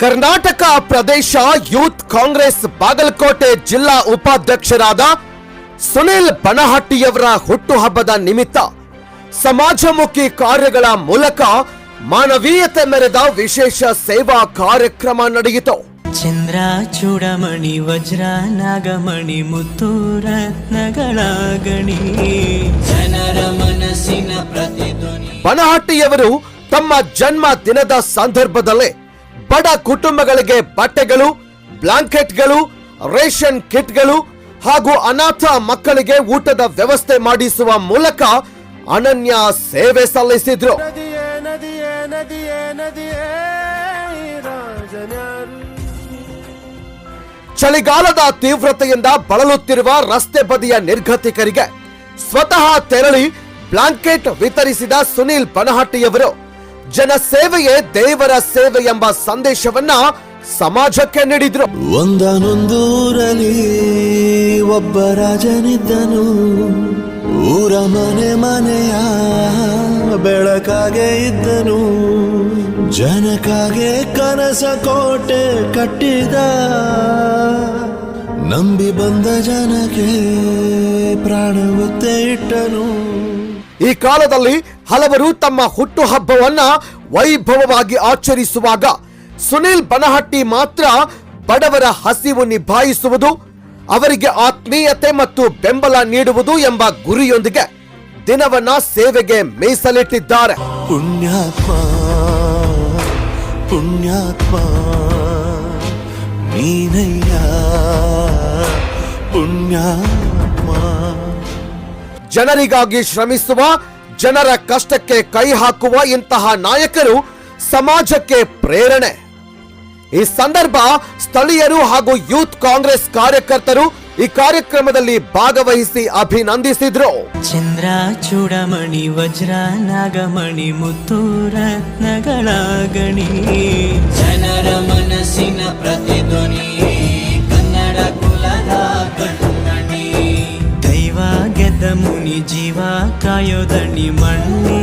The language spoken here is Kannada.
ಕರ್ನಾಟಕ ಪ್ರದೇಶ ಯೂತ್ ಕಾಂಗ್ರೆಸ್ ಬಾಗಲಕೋಟೆ ಜಿಲ್ಲಾ ಉಪಾಧ್ಯಕ್ಷರಾದ ಸುನಿಲ್ ಬನಹಟ್ಟಿಯವರ ಹುಟ್ಟುಹಬ್ಬದ ನಿಮಿತ್ತ ಸಮಾಜಮುಖಿ ಕಾರ್ಯಗಳ ಮೂಲಕ ಮಾನವೀಯತೆ ಮೆರೆದ ವಿಶೇಷ ಸೇವಾ ಕಾರ್ಯಕ್ರಮ ನಡೆಯಿತು. ಚಂದ್ರ ಚೂಡಮಣಿ ವಜ್ರ ನಾಗಮಣಿ ಮುತ್ತು ರತ್ನಗಳ ಗಣಿ ಜನರ ಮನಸ್ಸಿನ ಪ್ರತಿಧ್ವನಿ. ಬನಹಟ್ಟಿಯವರು ತಮ್ಮ ಜನ್ಮ ದಿನದ ಸಂದರ್ಭದಲ್ಲೇ ಬಡ ಕುಟುಂಬಗಳಿಗೆ ಬಟ್ಟೆಗಳು, ಬ್ಲಾಂಕೆಟ್ಗಳು, ರೇಷನ್ ಕಿಟ್ಗಳು ಹಾಗೂ ಅನಾಥ ಮಕ್ಕಳಿಗೆ ಊಟದ ವ್ಯವಸ್ಥೆ ಮಾಡಿಸುವ ಮೂಲಕ ಅನನ್ಯ ಸೇವೆ ಸಲ್ಲಿಸಿದ್ರು. ಚಳಿಗಾಲದ ತೀವ್ರತೆಯಿಂದ ಬಳಲುತ್ತಿರುವ ರಸ್ತೆ ಬದಿಯ ನಿರ್ಗತಿಕರಿಗೆ ಸ್ವತಃ ತೆರಳಿ ಬ್ಲಾಂಕೆಟ್ ವಿತರಿಸಿದ ಸುನಿಲ್ ಬನಹಟ್ಟಿಯವರು ಜನಸೇವೆಯೇ ದೇವರ ಸೇವೆ ಎಂಬ ಸಂದೇಶವನ್ನ ಸಮಾಜಕ್ಕೆ ನೀಡಿದ್ರು. ಒಂದನೊಂದೂರಲ್ಲಿ ಒಬ್ಬ ರಾಜನಿದ್ದನು, ಊರ ಮನೆ ಮನೆಯ ಬೆಳಕಾಗೆ ಇದ್ದನು, ಜನಕ್ಕಾಗೆ ಕನಸ ಕೋಟೆ ಕಟ್ಟಿದ, ನಂಬಿ ಬಂದ ಜನಕ್ಕೆ ಪ್ರಾಣ ಒತ್ತೆ ಇಟ್ಟನು. ಈ ಕಾಲದಲ್ಲಿ ಹಲವರು ತಮ್ಮ ಹುಟ್ಟುಹಬ್ಬವನ್ನ ವೈಭವವಾಗಿ ಆಚರಿಸುವಾಗ ಸುನಿಲ್ ಬನಹಟ್ಟಿ ಮಾತ್ರ ಬಡವರ ಹಸಿವು ನಿಭಾಯಿಸುವುದು, ಅವರಿಗೆ ಆತ್ಮೀಯತೆ ಮತ್ತು ಬೆಂಬಲ ನೀಡುವುದು ಎಂಬ ಗುರಿಯೊಂದಿಗೆ ದಿನವನ್ನ ಸೇವೆಗೆ ಮೀಸಲಿಟ್ಟಿದ್ದಾರೆ. ಪುಣ್ಯಾತ್ಮ ಪುಣ್ಯಾತ್ಮ ನೀನಯ್ಯ ಪುಣ್ಯಾತ್ಮ. ಜನರಿಗಾಗಿ ಶ್ರಮಿಸುವ, ಜನರ ಕಷ್ಟಕ್ಕೆ ಕೈ ಹಾಕುವ ಇಂತಹ ನಾಯಕರು ಸಮಾಜಕ್ಕೆ ಪ್ರೇರಣೆ. ಈ ಸಂದರ್ಭ ಸ್ಥಳೀಯರು ಹಾಗೂ ಯೂತ್ ಕಾಂಗ್ರೆಸ್ ಕಾರ್ಯಕರ್ತರು ಈ ಕಾರ್ಯಕ್ರಮದಲ್ಲಿ ಭಾಗವಹಿಸಿ ಅಭಿನಂದಿಸಿದ್ರು. ಚಂದ್ರ ಚೂಡಮಣಿ ವಜ್ರ ನಾಗಮಣಿ ಮುತ್ತು ರತ್ನಗಳ ಗಣಿ ಜನರ ಮನಸ್ಸಿನ ಪ್ರತಿಧ್ವನಿ ಕನ್ನಡ ಕುಲದ ಕಣ್ಣಣಿ ದೈವ ಗೆದ್ದ ಮುನಿ ಜೀವ ಕಾಯೋದಣಿ ಮಣ್ಣಿ